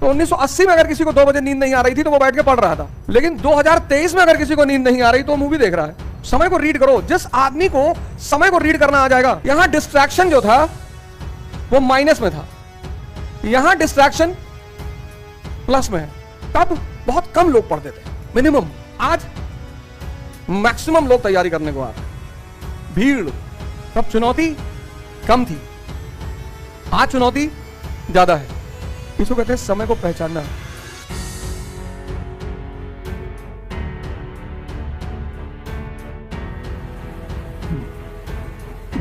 तो 1980 में अगर किसी को 2 बजे नींद नहीं आ रही थी तो वो बैठ के पढ़ रहा था, लेकिन 2023 में अगर किसी को नींद नहीं आ रही तो वो मूवी देख रहा है। समय को रीड करो। जिस आदमी को समय को रीड करना आ जाएगा, यहां डिस्ट्रैक्शन जो था वो माइनस में था, यहां डिस्ट्रैक्शन प्लस में है। तब बहुत कम लोग पढ़ते थे, मिनिमम। आज मैक्सिमम लोग तैयारी करने को आ रहे हैं। भीड़, तब चुनौती कम थी, आज चुनौती ज्यादा है। इसको कहते हैं समय को पहचानना।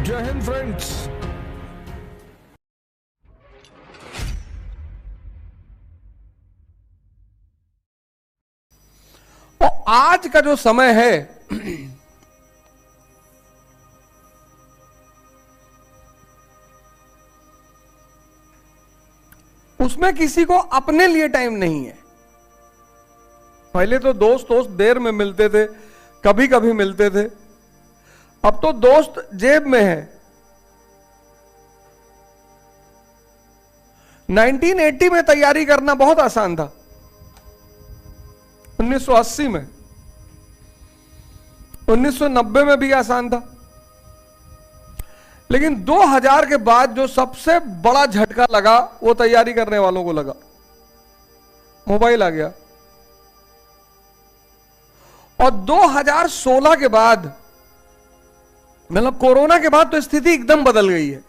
जय हिंद फ्रेंड्स। और आज का जो समय है उसमें किसी को अपने लिए टाइम नहीं है। पहले तो दोस्त देर में मिलते थे, कभी कभी मिलते थे, अब तो दोस्त जेब में है। 1980 में तैयारी करना बहुत आसान था, 1980 में, 1990 में भी आसान था, लेकिन 2000 के बाद जो सबसे बड़ा झटका लगा वो तैयारी करने वालों को लगा। मोबाइल आ गया, और 2016 के बाद, मतलब कोरोना के बाद, तो स्थिति एकदम बदल गई है।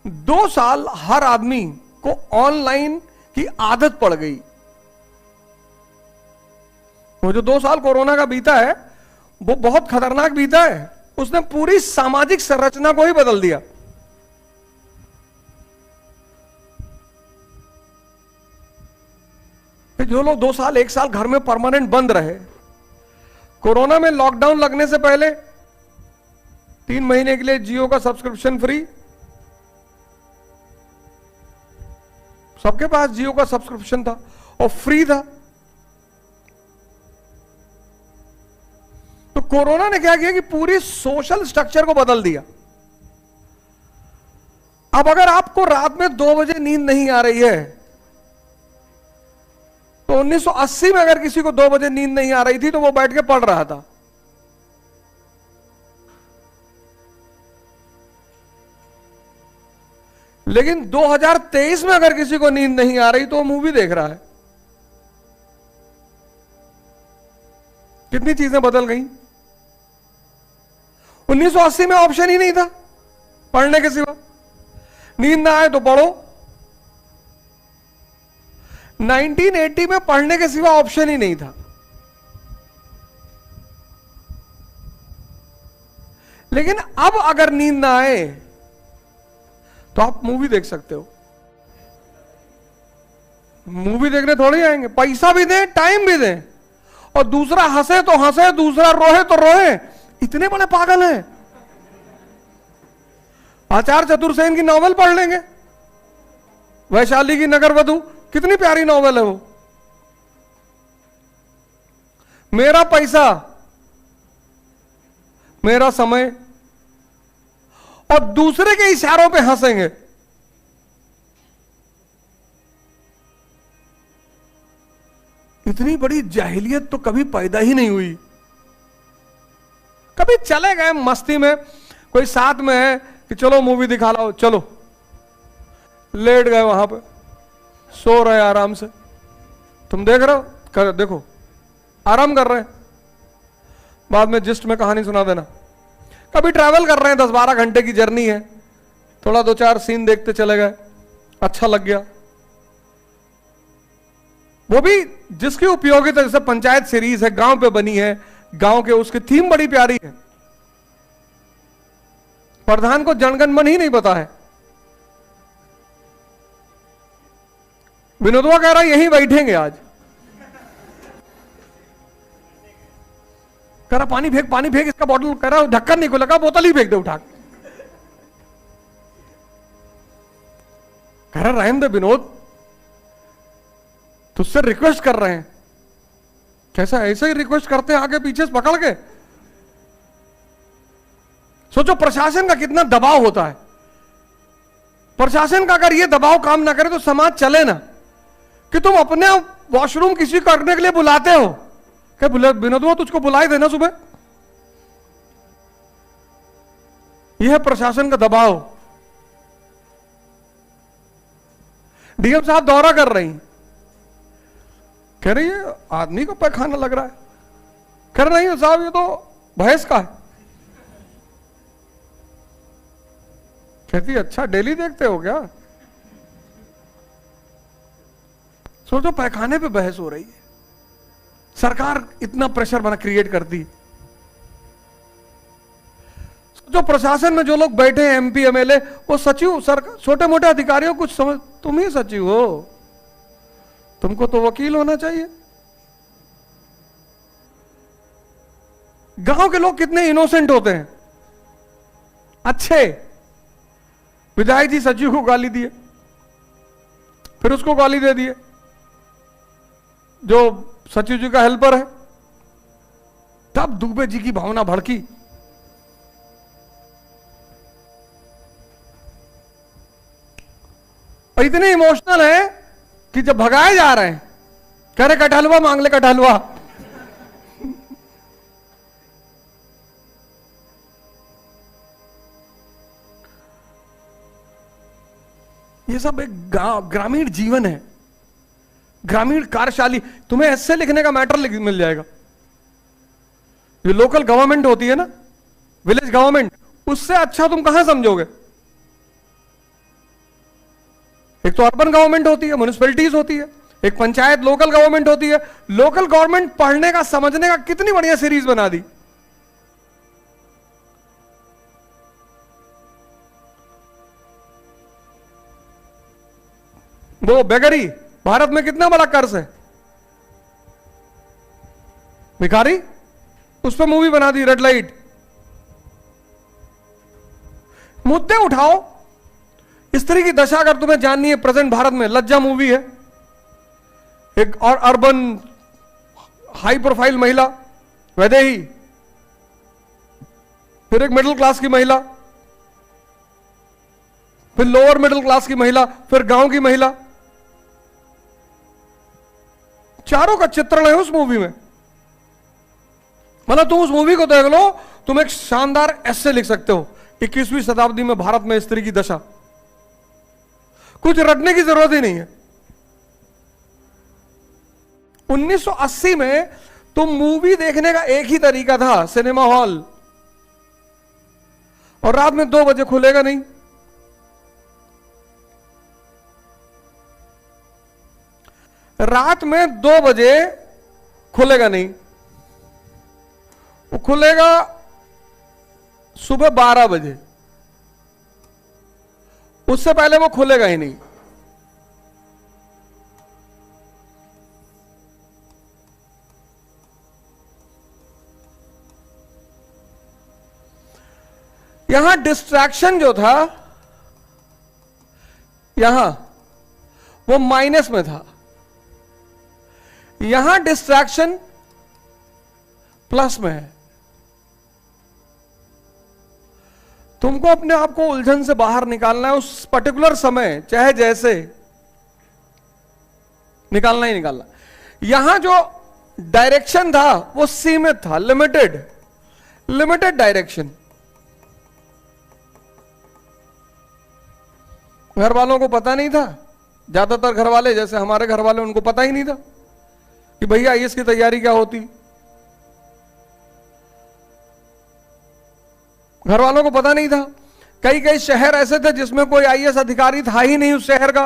2 साल हर आदमी को ऑनलाइन की आदत पड़ गई। वो जो 2 साल कोरोना का बीता है वो बहुत खतरनाक बीता है। उसने पूरी सामाजिक संरचना को ही बदल दिया। जो लोग 2 साल 1 साल घर में परमानेंट बंद रहे, कोरोना में लॉकडाउन लगने से पहले 3 महीने के लिए जियो का सब्सक्रिप्शन फ्री, सबके पास जियो का सब्सक्रिप्शन था और फ्री था। तो कोरोना ने क्या किया कि पूरी सोशल स्ट्रक्चर को बदल दिया। अब अगर आपको रात में 2 बजे नींद नहीं आ रही है, तो 1980 में अगर किसी को 2 बजे नींद नहीं आ रही थी तो वो बैठ के पढ़ रहा था। लेकिन 2023 में अगर किसी को नींद नहीं आ रही तो वो मूवी देख रहा है। कितनी चीजें बदल गई। 1980 में ऑप्शन ही नहीं था पढ़ने के सिवा, नींद ना आए तो पढ़ो। 1980 में पढ़ने के सिवा ऑप्शन ही नहीं था। लेकिन अब अगर नींद ना आए तो आप मूवी देख सकते हो। मूवी देखने थोड़ी आएंगे, पैसा भी दें, टाइम भी दें, और दूसरा हंसे तो हंसे, दूसरा रोए तो रोए। इतने बड़े पागल हैं। आचार्य चतुर्सेन की नॉवेल पढ़ लेंगे, वैशाली की नगरवधु, कितनी प्यारी नॉवेल है वो। मेरा पैसा मेरा समय, और दूसरे के इशारों पे हंसेंगे। इतनी बड़ी जाहिलियत तो कभी पैदा ही नहीं हुई। कभी चले गए मस्ती में, कोई साथ में है कि चलो मूवी दिखा लाओ, चलो, लेट गए वहां पे, सो रहे आराम से। तुम देख रहे हो, देखो, आराम कर रहे हैं, बाद में जिस्ट में कहानी सुना देना। कभी ट्रैवल कर रहे हैं, 10-12 घंटे की जर्नी है, थोड़ा 2-4 सीन देखते चले गए, अच्छा लग गया। वो भी जिसकी उपयोगिता, जैसे पंचायत सीरीज है, गांव पे बनी है, गांव के उसकी थीम बड़ी प्यारी है। प्रधान को जनगण मन ही नहीं पता है। विनोदवा कह रहा यहीं बैठेंगे आज, कह रहा पानी फेंक, इसका बॉटल, कह रहा ढक्कन नहीं खुला, बोतल ही फेंक दे उठा। कह रहा रहम दे विनोद, तुझसे रिक्वेस्ट कर रहे हैं। कैसा, ऐसे ही रिक्वेस्ट करते हैं आगे पीछे से पकड़ के। सोचो प्रशासन का कितना दबाव होता है। प्रशासन का अगर ये दबाव काम ना करे तो समाज चले ना। कि तुम अपने वॉशरूम किसी करने के लिए बुलाते हो। क्या विनोद तुझको बुला ही देना सुबह। यह है प्रशासन का दबाव। डीएम साहब दौरा कर रही, कह रही है आदमी को पैखाना लग रहा है। कर रही है साहब ये तो भैंस का है। कहती अच्छा डेली देखते हो क्या। सोचो पैखाने पे बहस हो रही है। सरकार इतना प्रेशर बना क्रिएट करती। जो प्रशासन में जो लोग बैठे हैं एमपी एमएलए, वो सचिव सरकार छोटे मोटे अधिकारियों कुछ समझ, तुम ही सचिव हो, तुमको तो वकील होना चाहिए। गांव के लोग कितने इनोसेंट होते हैं, अच्छे। विधायक जी सचिव को गाली दिए, फिर उसको गाली दे दिए जो सचिव जी का हेल्पर है। तब दुबे जी की भावना भड़की। और इतने इमोशनल है कि जब भगाए जा रहे हैं, कह रहे कटहलवा मांग ले कटहलवा। ये सब एक ग्रामीण जीवन है, ग्रामीण कार्यशाली। तुम्हें ऐसे लिखने का मैटर मिल जाएगा। ये लोकल गवर्नमेंट होती है ना, विलेज गवर्नमेंट, उससे अच्छा तुम कहां समझोगे। एक तो अर्बन गवर्नमेंट होती है, म्युनिसिपैलिटीज होती है, एक पंचायत लोकल गवर्नमेंट होती है। लोकल गवर्नमेंट पढ़ने का समझने का कितनी बढ़िया सीरीज बना दी। वो बेगरी भारत में कितना बड़ा कर्ज है, भिखारी, उस पर मूवी बना दी रेड लाइट। मुद्दे उठाओ। स्त्री की दशा अगर तुम्हें जाननी है प्रेजेंट भारत में, लज्जा मूवी है। एक और अर्बन हाई प्रोफाइल महिला वैदेही, फिर एक मिडिल क्लास की महिला, फिर लोअर मिडिल क्लास की महिला, फिर गांव की महिला। चारों का चित्रण है उस मूवी में। मतलब तुम उस मूवी को देख लो, तुम एक शानदार एस्से लिख सकते हो 21वीं शताब्दी में भारत में स्त्री की दशा। कुछ रटने की जरूरत ही नहीं है। 1980 में तो मूवी देखने का एक ही तरीका था, सिनेमा हॉल, और रात में 2 बजे खुलेगा नहीं। रात में 2 बजे खुलेगा नहीं, वो खुलेगा सुबह 12 बजे, उससे पहले वो खुलेगा ही नहीं। यहां डिस्ट्रैक्शन जो था, यहां वो माइनस में था, यहां डिस्ट्रैक्शन प्लस में है। तुमको अपने आप को उलझन से बाहर निकालना है, उस पर्टिकुलर समय चाहे जैसे निकालना ही निकालना। यहां जो डायरेक्शन था वो सीमित था, लिमिटेड डायरेक्शन। घर वालों को पता नहीं था, ज्यादातर घर वाले जैसे हमारे घर वाले, उनको पता ही नहीं था कि भैया आईएएस की तैयारी क्या होती। घर वालों को पता नहीं था। कई कई शहर ऐसे थे जिसमें कोई आईएएस अधिकारी था ही नहीं उस शहर का,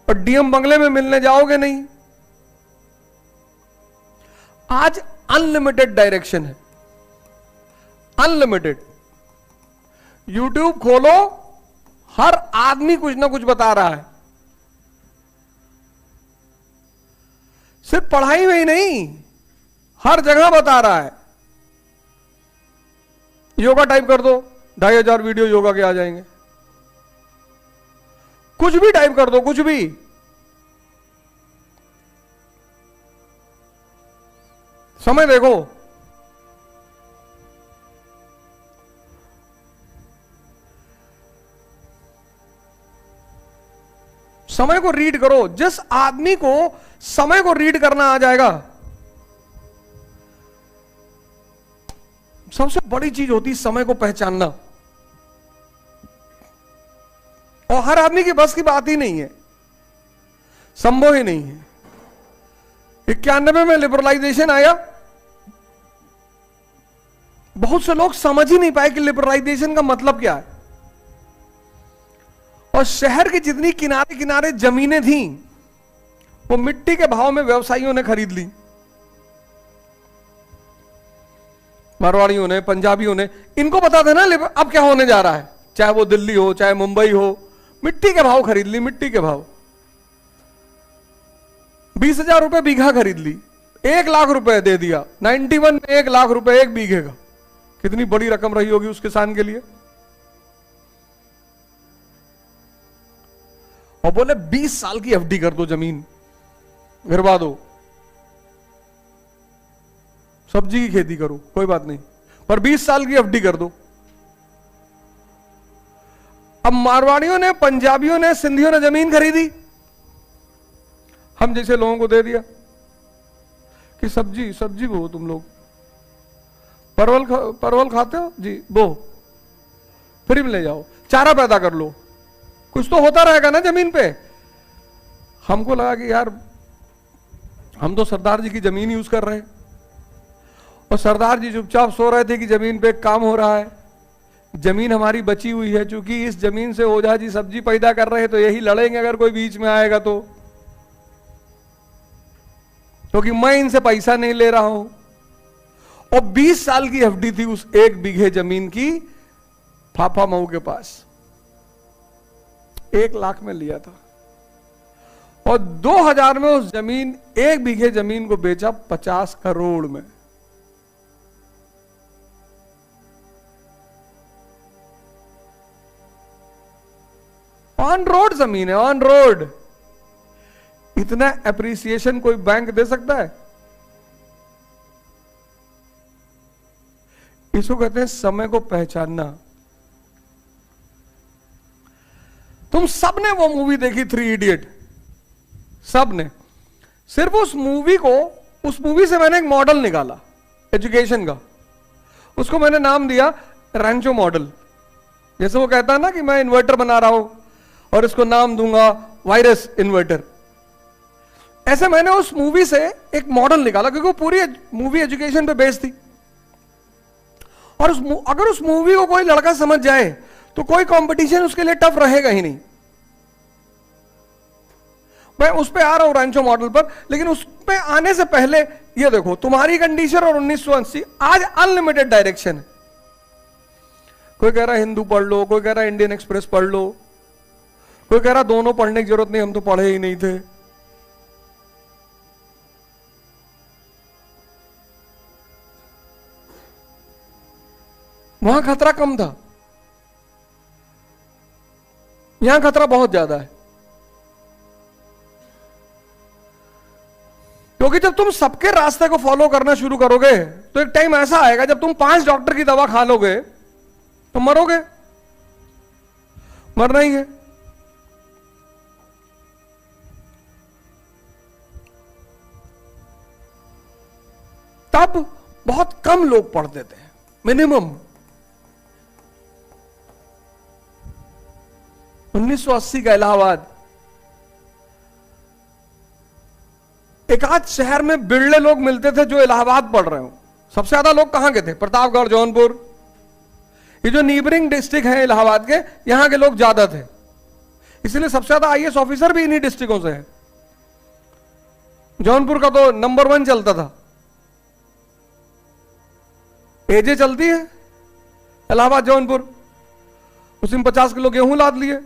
और डीएम बंगले में मिलने जाओगे नहीं। आज अनलिमिटेड डायरेक्शन है, अनलिमिटेड। यूट्यूब खोलो, हर आदमी कुछ ना कुछ बता रहा है। सिर्फ पढ़ाई में ही नहीं, हर जगह बता रहा है। योगा टाइप कर दो, 2500 वीडियो योगा के आ जाएंगे। कुछ भी टाइप कर दो, कुछ भी। समय देखो, समय को रीड करो। जिस आदमी को समय को रीड करना आ जाएगा, सबसे बड़ी चीज होती है समय को पहचानना, और हर आदमी की बस की बात ही नहीं है, संभव ही नहीं है। 91 में लिबरलाइजेशन आया, बहुत से लोग समझ ही नहीं पाए कि लिबरलाइजेशन का मतलब क्या है, और शहर की जितनी किनारे किनारे जमीनें थी वो मिट्टी के भाव में व्यवसायियों ने खरीद ली। मारवाड़ियों ने, पंजाबियों ने, इनको पता था ना अब क्या होने जा रहा है, चाहे वो दिल्ली हो चाहे मुंबई हो, मिट्टी के भाव खरीद ली, मिट्टी के भाव। 20,000 रुपए बीघा खरीद ली, 1 लाख रुपए दे दिया। 91 में 1 लाख रुपए एक बीघे का, कितनी बड़ी रकम रही होगी उस किसान के लिए। और बोले 20 साल की एफडी कर दो, जमीन गिरवा दो, सब्जी की खेती करो, कोई बात नहीं, पर 20 साल की एफडी कर दो। अब मारवाड़ियों ने, पंजाबियों ने, सिंधियों ने जमीन खरीदी, हम जैसे लोगों को दे दिया कि सब्जी बो, तुम लोग परवल खाते हो जी, बो, फ्री में ले जाओ, चारा पैदा कर लो, कुछ तो होता रहेगा ना जमीन पे। हमको लगा कि यार हम तो सरदार जी की जमीन यूज कर रहे हैं, और सरदार जी चुपचाप सो रहे थे कि जमीन पे काम हो रहा है, जमीन हमारी बची हुई है, क्योंकि इस जमीन से ओझा जी सब्जी पैदा कर रहे हैं, तो यही लड़ेंगे अगर कोई बीच में आएगा तो, क्योंकि मैं इनसे पैसा नहीं ले रहा हूं। और 20 साल की एफडी थी उस 1 बीघे जमीन की फाफा मऊ के पास, 1 लाख में लिया था, और 2000 में उस जमीन, 1 बीघे जमीन को बेचा 50 करोड़ में। ऑन रोड जमीन है, ऑन रोड। इतना एप्रिसिएशन कोई बैंक दे सकता है? इसको कहते हैं समय को पहचानना। तुम सबने वो मूवी देखी 3 इडियट, सबने। सिर्फ उस मूवी से मैंने एक मॉडल निकाला एजुकेशन का, उसको मैंने नाम दिया रैंचो मॉडल। जैसे वो कहता है ना कि मैं इन्वर्टर बना रहा हूं और इसको नाम दूंगा वायरस इन्वर्टर, ऐसे मैंने उस मूवी से एक मॉडल निकाला, क्योंकि वो पूरी मूवी एजुकेशन पे बेस्ड थी। और अगर उस मूवी को कोई लड़का समझ जाए तो कोई कंपटीशन उसके लिए टफ रहेगा ही नहीं। मैं उस पे आ रहा हूं रैंचो मॉडल पर, लेकिन उस पे आने से पहले ये देखो, तुम्हारी कंडीशन और 1980, आज अनलिमिटेड डायरेक्शन है। कोई कह रहा है हिंदू पढ़ लो, कोई कह रहा है इंडियन एक्सप्रेस पढ़ लो, कोई कह रहा दोनों पढ़ने की जरूरत नहीं, हम तो पढ़े ही नहीं थे। वहां खतरा कम था, यहां खतरा बहुत ज्यादा है। क्योंकि जब तुम सबके रास्ते को फॉलो करना शुरू करोगे तो एक टाइम ऐसा आएगा जब तुम 5 डॉक्टर की दवा खा लोगे तो मरोगे, मरना ही है। तब बहुत कम लोग पढ़ते थे, मिनिमम। 1980 का इलाहाबाद, एक आध शहर में बिरले लोग मिलते थे जो इलाहाबाद पढ़ रहे हो। सबसे ज्यादा लोग कहां के थे? प्रतापगढ़, जौनपुर, ये जो नीबरिंग डिस्ट्रिक्ट है इलाहाबाद के, यहां के लोग ज्यादा थे। इसलिए सबसे ज्यादा आईएएस ऑफिसर भी इन्हीं डिस्ट्रिक्टों से है। जौनपुर का तो नंबर 1 चलता था, एजे चलती है इलाहाबाद जौनपुर। उसमें 50 किलो गेहूं लाद लिए,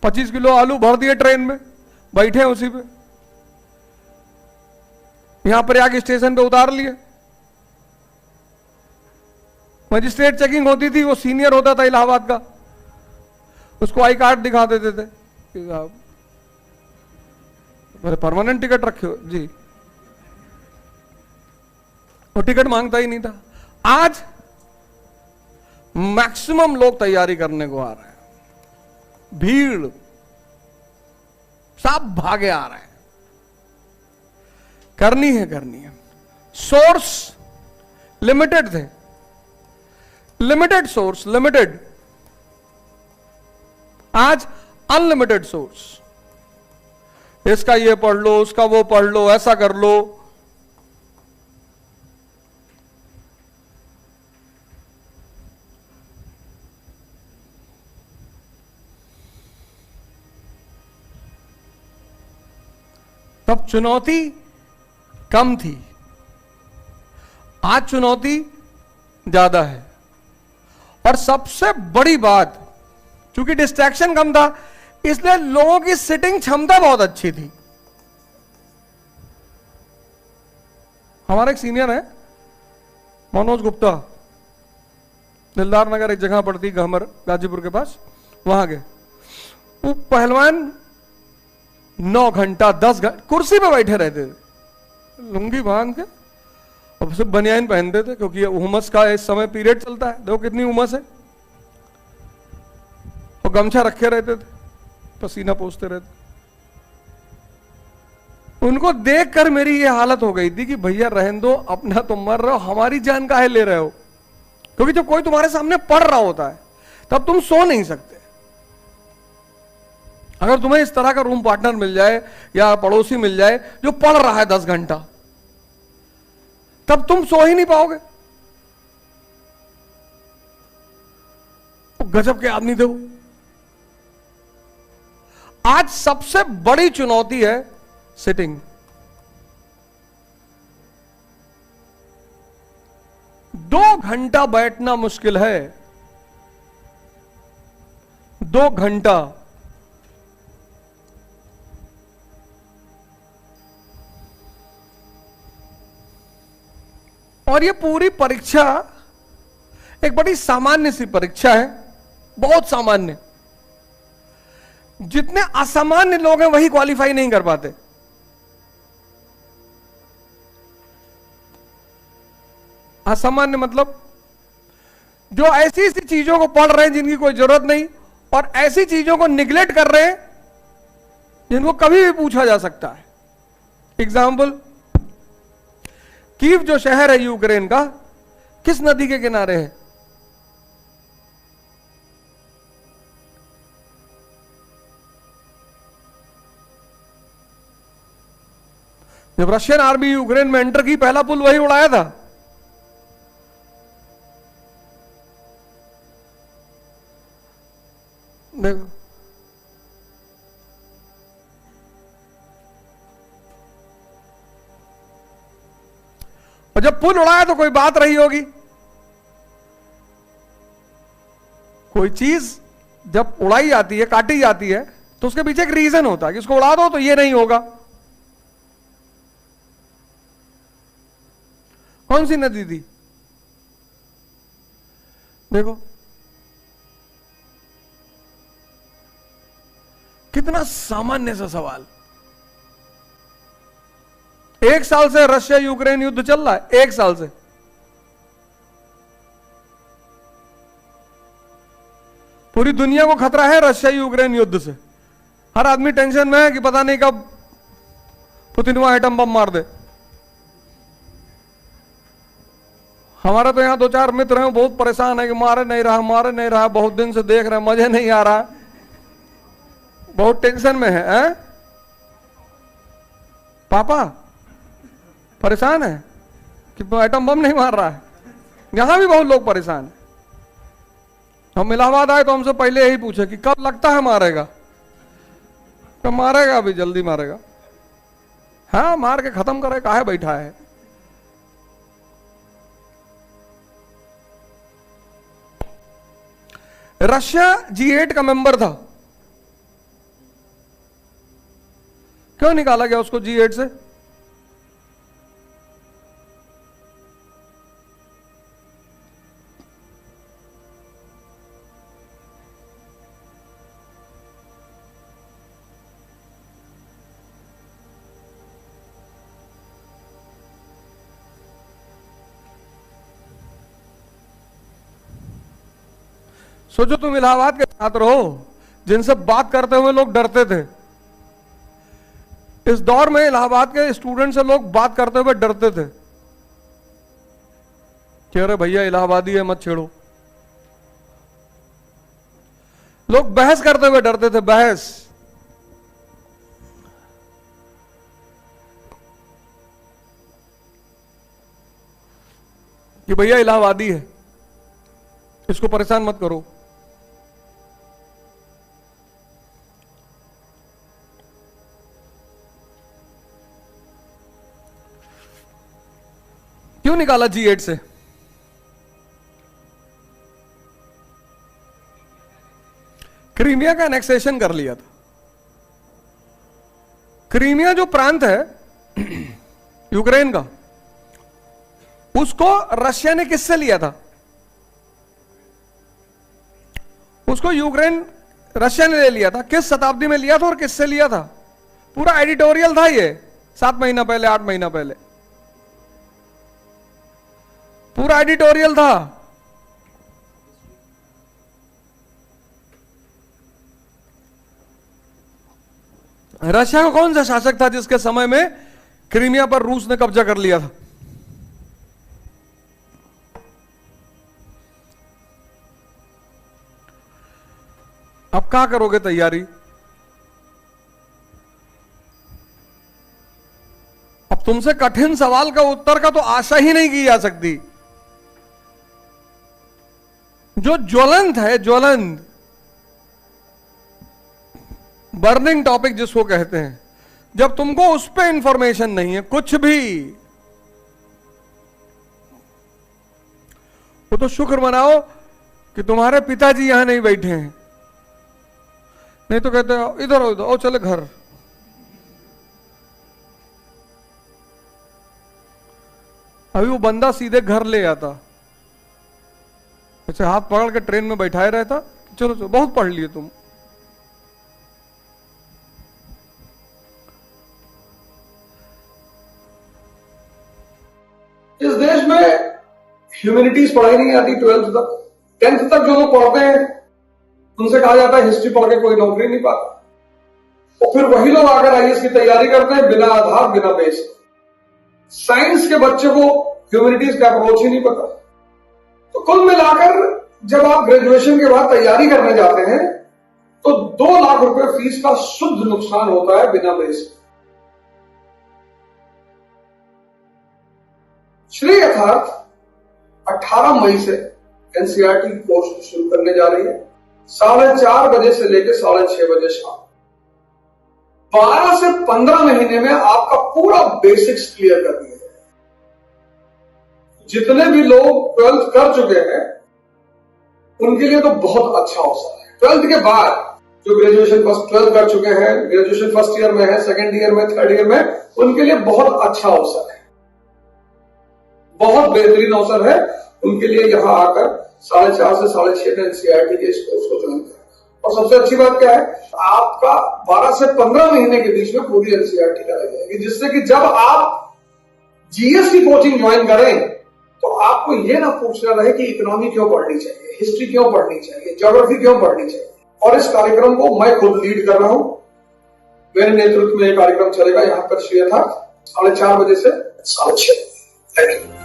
25 किलो आलू भर दिए ट्रेन में, बैठे हैं उसी पे, यहां पर आके स्टेशन पे उतार लिए। मजिस्ट्रेट चेकिंग होती थी, वो सीनियर होता था इलाहाबाद का, उसको आई कार्ड दिखा देते थे, परमानेंट टिकट रखे हो जी, वो टिकट मांगता ही नहीं था। आज मैक्सिमम लोग तैयारी करने को आ रहे हैं, भीड़। सब भागे आ रहे हैं। करनी है। सोर्स लिमिटेड थे, लिमिटेड सोर्स, लिमिटेड। आज अनलिमिटेड सोर्स। इसका ये पढ़ लो, उसका वो पढ़ लो, ऐसा कर लो। तब चुनौती कम थी, आज चुनौती ज्यादा है। और सबसे बड़ी बात, क्योंकि डिस्ट्रैक्शन कम था, इसलिए लोगों की सिटिंग क्षमता बहुत अच्छी थी। हमारा एक सीनियर है मनोज गुप्ता, दिलदार नगर एक जगह पड़ती, गहमर, गाजीपुर के पास, वहां गए। वो पहलवान 9 घंटा 10 घंटा कुर्सी पे बैठे रहते थे, लुंगी बांध के, और सिर्फ बनियान पहनते थे, क्योंकि उमस का इस समय पीरियड चलता है। देखो कितनी उमस है। और गमछा रखे रहते थे, पसीना पोंछते रहते। उनको देखकर मेरी ये हालत हो गई थी कि भैया रहने दो, अपना तो मर रहे हो, हमारी जान काहे ले रहे हो। क्योंकि जब कोई तुम्हारे सामने पढ़ रहा होता है तब तुम सो नहीं सकते। अगर तुम्हें इस तरह का रूम पार्टनर मिल जाए या पड़ोसी मिल जाए जो पढ़ रहा है 10 घंटा, तब तुम सो ही नहीं पाओगे। तो गजब के आदमी थे वो। आज सबसे बड़ी चुनौती है सिटिंग। दो घंटा बैठना मुश्किल है, 2 घंटा। और ये पूरी परीक्षा एक बड़ी सामान्य सी परीक्षा है, बहुत सामान्य। जितने असामान्य लोग हैं वही क्वालिफाई नहीं कर पाते। असामान्य मतलब जो ऐसी ऐसी चीजों को पढ़ रहे हैं जिनकी कोई जरूरत नहीं, और ऐसी चीजों को निगलेक्ट कर रहे हैं जिनको कभी भी पूछा जा सकता है। एग्जाम्पल, कीव जो शहर है यूक्रेन का, किस नदी के किनारे है? जब रशियन आर्मी यूक्रेन में एंटर की, पहला पुल वही उड़ाया था। देखो, और जब पुल उड़ाया तो कोई बात रही होगी। कोई चीज जब उड़ाई जाती है, काटी जाती है, तो उसके पीछे एक रीजन होता है कि इसको उड़ा दो तो ये नहीं होगा। कौन सी नदी थी? देखो कितना सामान्य सा सवाल। 1 साल से रशिया यूक्रेन युद्ध चल रहा है, 1 साल से। पूरी दुनिया को खतरा है रशिया यूक्रेन युद्ध से। हर आदमी टेंशन में है कि पता नहीं कब पुतिन वहां एटम बम मार दे। हमारा तो यहां 2-4 मित्र हैं, बहुत परेशान है कि मारे नहीं रहा, बहुत दिन से देख रहे हैं, मजे नहीं आ रहा, बहुत टेंशन में है। पापा परेशान है कि एटम बम नहीं मार रहा है। यहां भी बहुत लोग परेशान हैं। हम इलाहाबाद आए तो हमसे पहले यही पूछे कि कब लगता है मारेगा। तो मारेगा, अभी जल्दी मारेगा। हाँ, मार के खत्म करे, काहे बैठा है। रशिया G8 का मेंबर था, क्यों निकाला गया उसको G8 से? सोचो तुम इलाहाबाद के छात्र हो जिनसे बात करते हुए लोग डरते थे, इस दौर में इलाहाबाद के स्टूडेंट से लोग बात करते हुए डरते थे कि अरे भैया इलाहाबादी है मत छेड़ो। लोग बहस करते हुए डरते थे, बहस। कि भैया इलाहाबादी है, इसको परेशान मत करो। क्यों निकाला G8 से? क्रीमिया का एनेक्सेशन कर लिया था। क्रीमिया जो प्रांत है यूक्रेन का, उसको रशिया ने किससे लिया था? उसको यूक्रेन रशिया ने ले लिया था। किस शताब्दी में लिया था और किससे लिया था? पूरा एडिटोरियल था ये, 7 महीना पहले, 8 महीना पहले, पूरा एडिटोरियल था। रशिया का कौन सा शासक था जिसके समय में क्रीमिया पर रूस ने कब्जा कर लिया था? अब क्या करोगे तैयारी? अब तुमसे कठिन सवाल का उत्तर का तो आशा ही नहीं की जा सकती। जो ज्वलंत है, ज्वलंत बर्निंग टॉपिक जिसको कहते हैं, जब तुमको उस पर इंफॉर्मेशन नहीं है कुछ भी, वो तो शुक्र मनाओ कि तुम्हारे पिताजी यहां नहीं बैठे हैं, नहीं तो कहते हो इधर हो, इधर ओ चले घर। अभी वो बंदा सीधे घर ले आता, अच्छा हाथ पकड़ के ट्रेन में बैठाए रहता, चलो चलो बहुत पढ़ लिए तुम। इस देश में ह्यूमैनिटीज पढ़ाई नहीं आती 12th तक। 10th तक जो लोग पढ़ते हैं उनसे कहा जाता है हिस्ट्री पढ़ के कोई नौकरी नहीं पाता, और फिर वही लोग आकर आईएएस की तैयारी करते हैं बिना आधार, बिना बेस। साइंस के बच्चे को ह्यूमैनिटीज का अप्रोच ही नहीं पता। तो कुल मिलाकर जब आप ग्रेजुएशन के बाद तैयारी करने जाते हैं तो 2 लाख रुपए फीस का शुद्ध नुकसान होता है बिना बेस। श्री यथार्थ 18 मई से एनसीईआरटी कोर्स शुरू करने जा रही है, 4:30 बजे से लेकर 6:30 बजे शाम। 12 से 15 महीने में आपका पूरा बेसिक्स क्लियर कर दिया है। जितने भी लोग 12th कर चुके हैं उनके लिए तो बहुत अच्छा अवसर है। 12th के बाद जो ग्रेजुएशन फर्स्ट 12th कर चुके हैं, ग्रेजुएशन फर्स्ट ईयर में है, सेकेंड ईयर में, थर्ड ईयर में, उनके लिए बहुत अच्छा अवसर है, बहुत बेहतरीन अवसर है उनके लिए। यहां आकर 4:30 से 6:30 में एनसीईआरटी के इस कोर्स को ज्वाइन करें। और सबसे अच्छी बात क्या है, आपका 12 से 15 महीने के बीच में पूरी एनसीईआरटी कराई जाएगी, जिससे कि जब आप जीएस की कोचिंग ज्वाइन करें तो आपको यह ना पूछना रहे कि इकोनॉमी क्यों पढ़नी चाहिए, हिस्ट्री क्यों पढ़नी चाहिए, ज्योग्राफी क्यों पढ़नी चाहिए। और इस कार्यक्रम को मैं खुद लीड कर रहा हूं, मेरे नेतृत्व में यह कार्यक्रम चलेगा यहां पर श्री यथार्थ 4:30 बजे से 6:30। Thank you.